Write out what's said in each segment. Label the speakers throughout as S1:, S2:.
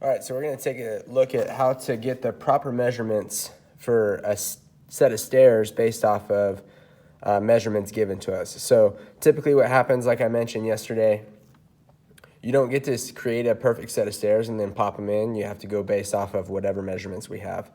S1: All right, so we're going to take a look at how to get the proper measurements for a set of stairs based off of measurements given to us. So typically what happens, like I mentioned yesterday, you don't get to create a perfect set of stairs and then pop them in. You have to go based off of whatever measurements we have.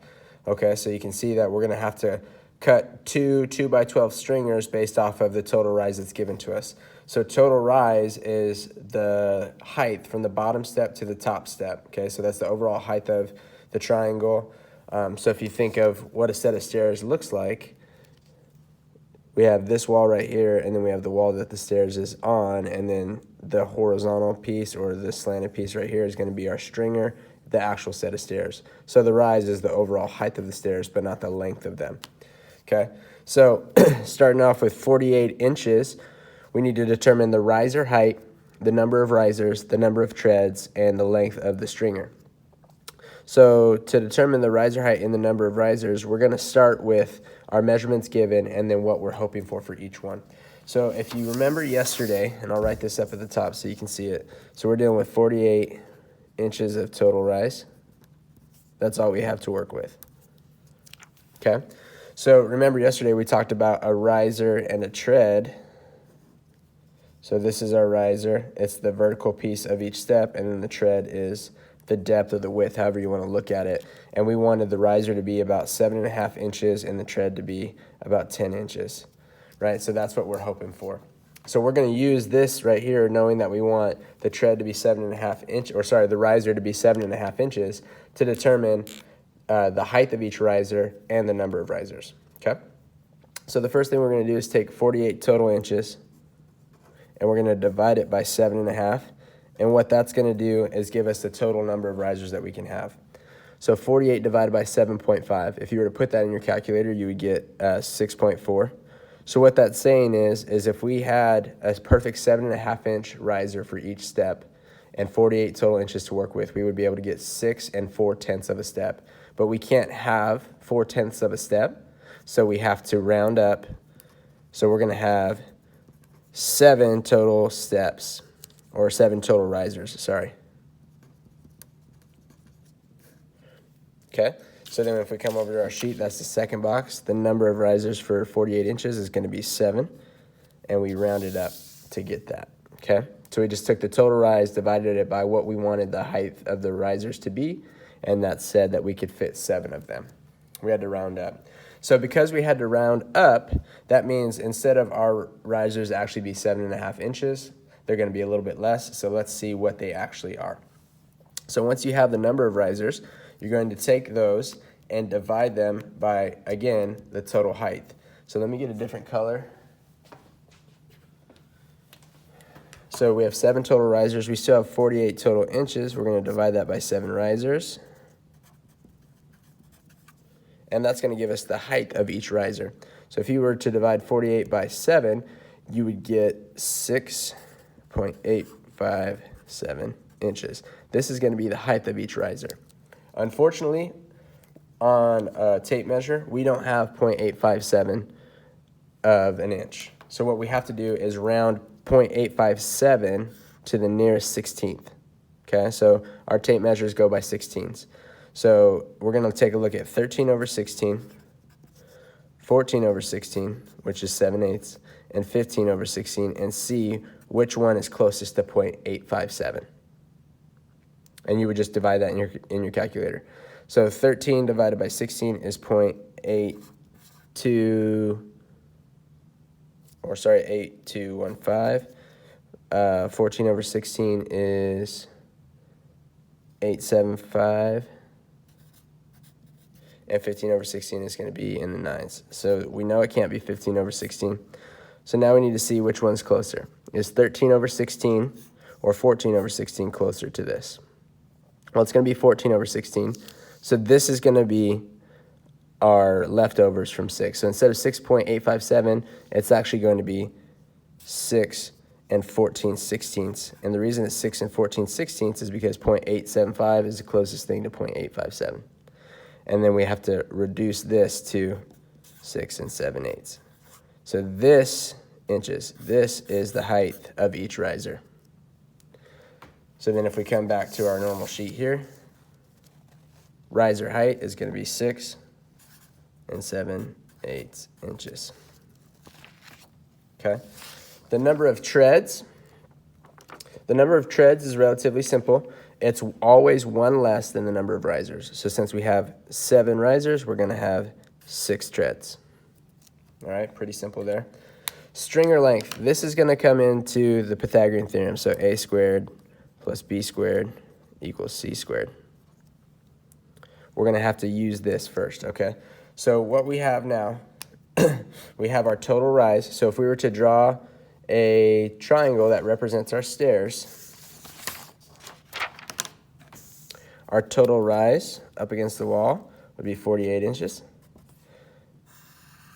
S1: Okay, so you can see that we're going to have to cut two 2x12 stringers based off of the total rise that's given to us. So total rise is the height from the bottom step to the top step. Okay, so that's the overall height of the triangle. So if you think of what a set of stairs looks like, we have this wall right here, and then we have the wall that the stairs is on, and then the horizontal piece or the slanted piece right here is going to be our stringer, the actual set of stairs. So the rise is the overall height of the stairs, but not the length of them. Okay, so starting off with 48 inches, we need to determine the riser height, the number of risers, the number of treads, and the length of the stringer. So to determine the riser height and the number of risers, we're going to start with our measurements given and then what we're hoping for each one. So if you remember yesterday, and I'll write this up at the top so you can see it. So we're dealing with 48 inches of total rise. That's all we have to work with. Okay. So remember yesterday we talked about a riser and a tread. So this is our riser. It's the vertical piece of each step, and then the tread is the depth or the width, however you want to look at it. And we wanted the riser to be about 7.5 inches and the tread to be about 10 inches, right? So that's what we're hoping for. So we're going to use this right here, knowing that we want the tread to be the riser to be 7.5 inches to determine the height of each riser and the number of risers, okay? So the first thing we're going to do is take 48 total inches, and we're going to divide it by 7.5. And what that's going to do is give us the total number of risers that we can have. So 48 divided by 7.5. If you were to put that in your calculator, you would get 6.4. So what that's saying is if we had a perfect 7.5 inch riser for each step and 48 total inches to work with, we would be able to get 6 4/10 of a step. But we can't have 4/10 of a step, so we have to round up. So we're going to have 7 total steps, or 7 total risers, sorry. Okay, so then if we come over to our sheet, that's the second box. The number of risers for 48 inches is going to be 7, and we rounded up to get that, okay? So we just took the total rise, divided it by what we wanted the height of the risers to be, and that said that we could fit 7 of them. We had to round up. So because we had to round up, that means instead of our risers actually be 7.5 inches, they're going to be a little bit less. So let's see what they actually are. So once you have the number of risers, you're going to take those and divide them by, again, the total height. So let me get a different color. So we have 7 total risers. We still have 48 total inches. We're going to divide that by 7 risers. And that's going to give us the height of each riser. So if you were to divide 48 by 7, you would get 6.857 inches. This is going to be the height of each riser. Unfortunately, on a tape measure, we don't have 0.857 of an inch. So what we have to do is round 0.857 to the nearest 16th. Okay, so our tape measures go by 16ths. So we're going to take a look at 13 over 16, 14 over 16, which is 7/8, and 15 over 16, and see which one is closest to 0.857. And you would just divide that in your calculator. So 13 divided by 16 is 8215. 14 over 16 is 875. And 15 over 16 is going to be in the 9s. So we know it can't be 15 over 16. So now we need to see which one's closer. Is 13 over 16 or 14 over 16 closer to this? Well, it's going to be 14 over 16. So this is going to be our leftovers from 6. So instead of 6.857, it's actually going to be 6 14/16. And the reason it's 6 14/16 is because 0.875 is the closest thing to 0.857. And then we have to reduce this to 6 7/8. So this is the height of each riser. So then if we come back to our normal sheet here, riser height is going to be 6 7/8 inches. Okay. The number of treads is relatively simple. It's always one less than the number of risers. So since we have 7 risers, we're going to have 6 treads. All right, pretty simple there. Stringer length. This is going to come into the Pythagorean theorem. So a squared plus b squared equals c squared. We're going to have to use this first, okay? So what we have now, we have our total rise. So if we were to draw a triangle that represents our stairs, our total rise up against the wall would be 48 inches.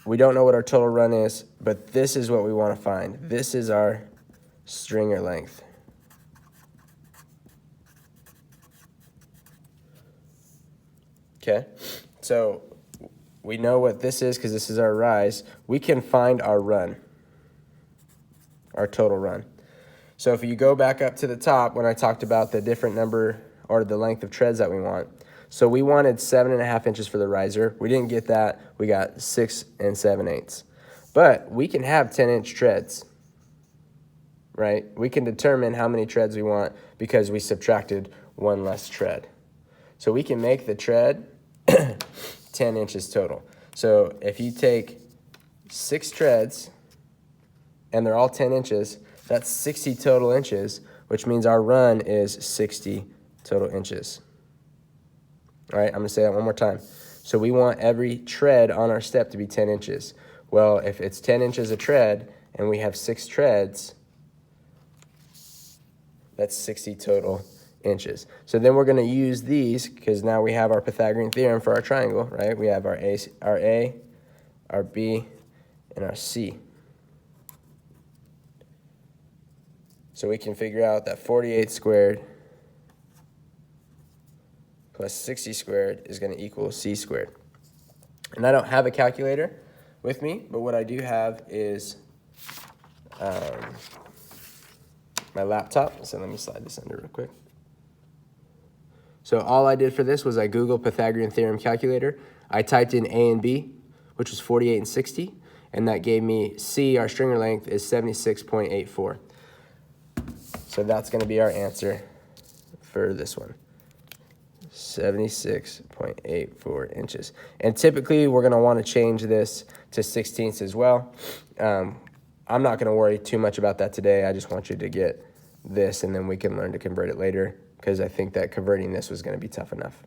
S1: We don't know what our total run is, but this is what we want to find. This is our stringer length. Okay, so we know what this is because this is our rise. We can find our run, our total run. So if you go back up to the top when I talked about the different number or the length of treads that we want. So we wanted 7.5 inches for the riser. We didn't get that. We got 6 7/8. But we can have 10-inch treads, right? We can determine how many treads we want because we subtracted one less tread. So we can make the tread 10 inches total. So if you take 6 treads and they're all 10 inches, that's 60 total inches, which means our run is 60 total inches. All right, I'm going to say that one more time. So we want every tread on our step to be 10 inches. Well, if it's 10 inches a tread and we have 6 treads, that's 60 total inches. So then we're going to use these because now we have our Pythagorean theorem for our triangle, right? We have our A, our B, and our C. So we can figure out that 48 squared plus 60 squared is going to equal C squared. And I don't have a calculator with me, but what I do have is my laptop. So let me slide this under real quick. So all I did for this was I Googled Pythagorean theorem calculator. I typed in A and B, which was 48 and 60, and that gave me C, our stringer length, is 76.84. So that's going to be our answer for this one. 76.84 inches. And typically we're going to want to change this to 16ths as well. I'm not going to worry too much about that today. I just want you to get this and then we can learn to convert it later because I think that converting this was going to be tough enough.